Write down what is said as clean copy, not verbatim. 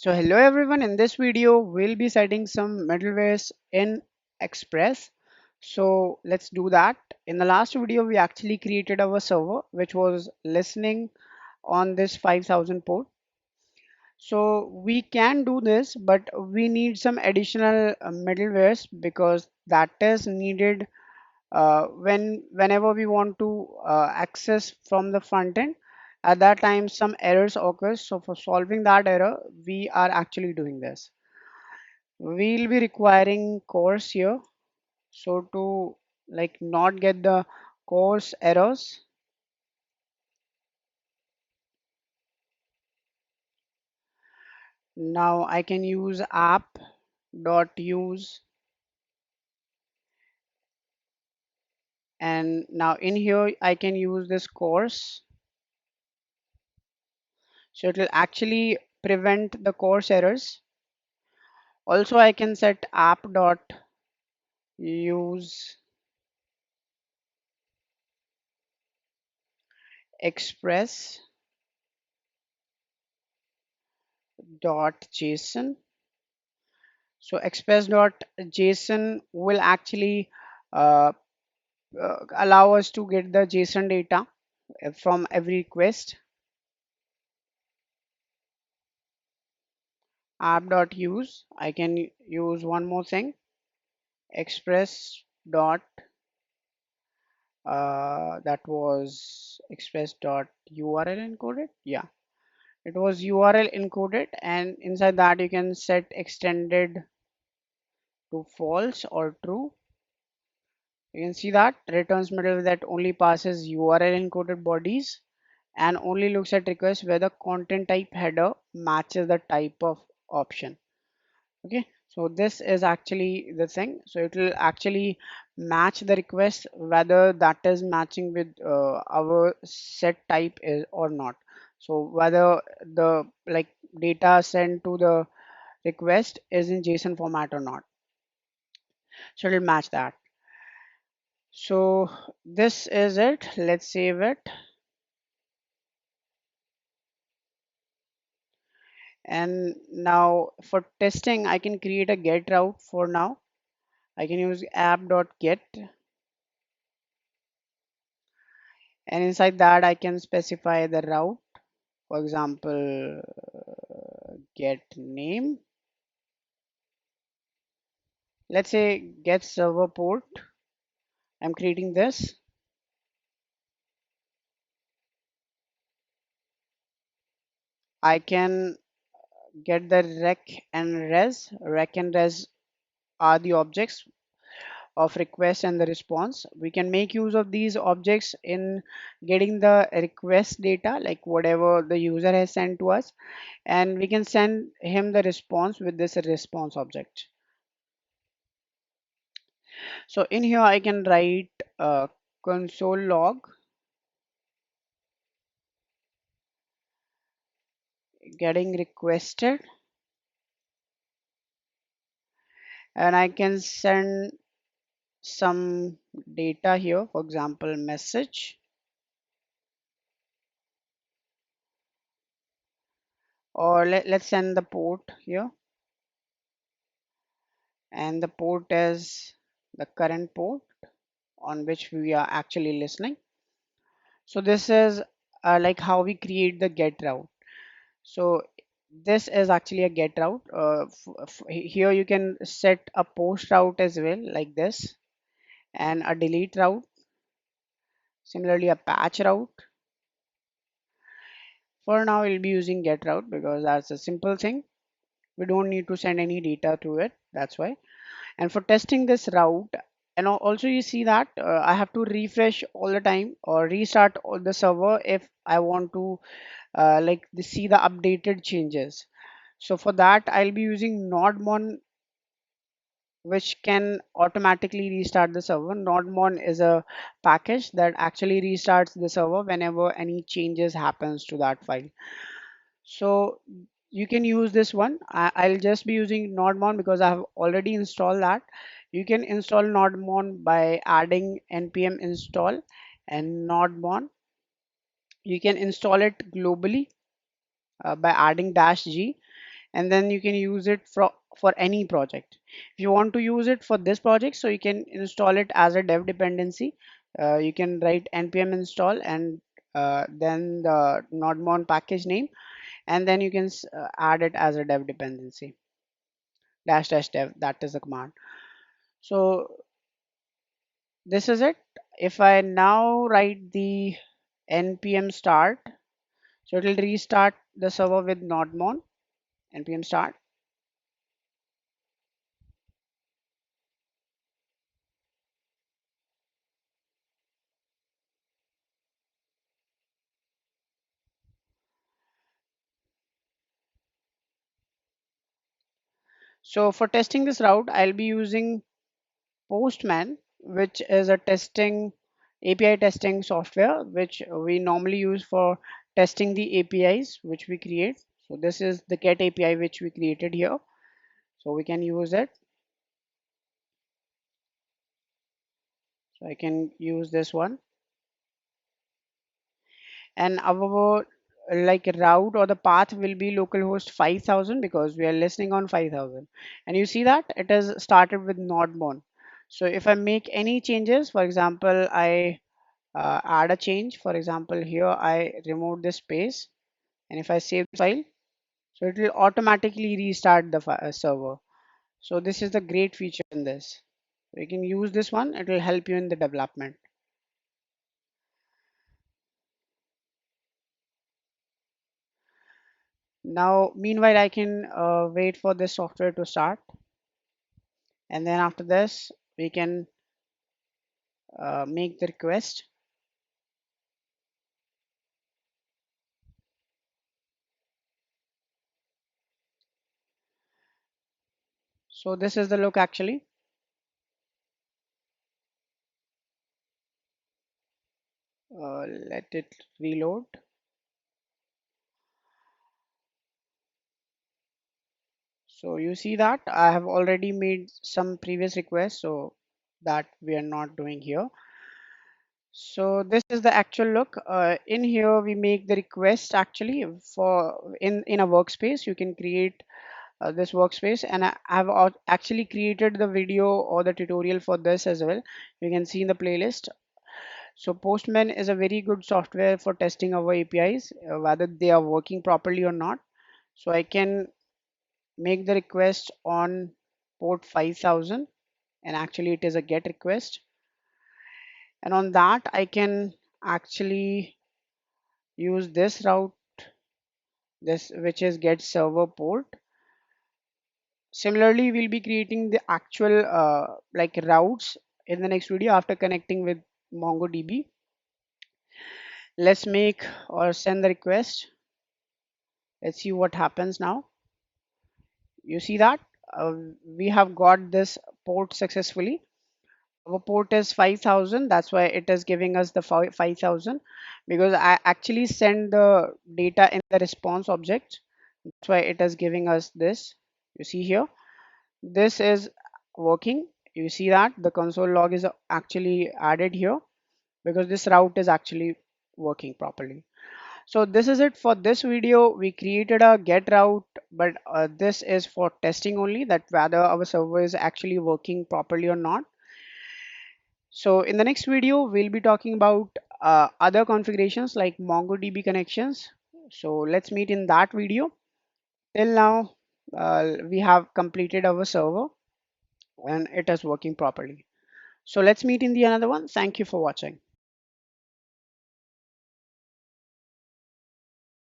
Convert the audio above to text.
So hello everyone, in this video we'll be setting some middlewares in Express. So let's do that. In the last video we actually created our server which was listening on this 5000 port. So we can do this, but we need some additional middlewares because that is needed whenever we want to access from the front end. At that time some errors occurs, so for solving that error we are actually doing this. We'll be requiring course here, so to like not get the course errors, now I can use app dot use, and now in here I can use this course, so it will actually prevent the course errors. Also I can set app dot use express dot json. So express dot json will actually uh, allow us to get the json data from every request. App dot use, I can use one more thing, express dot that was express dot url encoded, yeah, it was url encoded, and inside that you can set extended to false or true. You can see that returns middle that only passes URL encoded bodies and only looks at requests where the content type header matches the type of option. Okay, so this is actually the thing. So it will actually match the request whether that is matching with our set type is or not. So whether the like data sent to the request is in JSON format or not. So it will match that. So this is it. Let's save it. And now for testing, I can create a get route for now. I can use app.get, and inside that I can specify the route. For example, get name. Let's say get server port. I'm creating this. I can get the rec and res. Rec and res are the objects of request and the response. We can make use of these objects in getting the request data, like whatever the user has sent to us, and we can send him the response with this response object. So in here I can write console log getting requested, and I can send some data here, for example message, or let's send the port here, and the port is the current port on which we are actually listening. So this is like how we create the get route. So this is actually a get route. Here you can set a post route as well, like this, and a delete route, similarly a patch route. For now we'll be using get route because that's a simple thing. We don't need to send any data to it, that's why. And for testing this route, and also you see that I have to refresh all the time or restart all the server if I want to see the updated changes. So for that I'll be using nodmon, which can automatically restart the server. Nodmon is a package that actually restarts the server whenever any changes happens to that file. So you can use this one. I'll just be using nodmon because I have already installed that. You can install nodmon by adding npm install and nodmon. You can install it globally by adding -g, and then you can use it for any project. If you want to use it for this project, so you can install it as a dev dependency. You can write npm install and then the nodemon package name, and then you can add it as a dev dependency. Dash dash dev, that is the command. So this is it. If I now write the npm start, so it will restart the server with nodemon npm start. So for testing this route, I'll be using Postman, which is a testing API testing software, which we normally use for testing the APIs which we create. So this is the get API which we created here. So we can use it. So I can use this one, and our like route or the path will be localhost 5000 because we are listening on 5000. And you see that it has started with nodemon. So if I make any changes, for example, I add a change. For example, here I remove this space, and if I save the file, so it will automatically restart the server. So this is the great feature in this. So you can use this one. It will help you in the development. Now, meanwhile, I can wait for this software to start, and then after this, we can make the request. So this is the look actually. Let it reload. So you see that I have already made some previous requests, so that we are not doing here. So this is the actual look. In here we make the request actually for in a workspace. You can create this workspace, and I've actually created the video or the tutorial for this as well. You can see in the playlist. So Postman is a very good software for testing our APIs, whether they are working properly or not. So I can make the request on port 5000, and actually it is a get request, and on that I can actually use this route, this which is get server port. Similarly, we'll be creating the actual like routes in the next video after connecting with MongoDB. Let's make or send the request. Let's see what happens now. You see that uh, we have got this port successfully. Our port is 5000. That's why it is giving us the 5000, because I actually send the data in the response object. That's why it is giving us this. You see here, this is working. You see that the console log is actually added here because this route is actually working properly. So this is it for this video. We created a get route, but this is for testing only, that whether our server is actually working properly or not. So in the next video, we'll be talking about other configurations like MongoDB connections. So let's meet in that video. Till now, we have completed our server and it is working properly. So let's meet in the another one. Thank you for watching.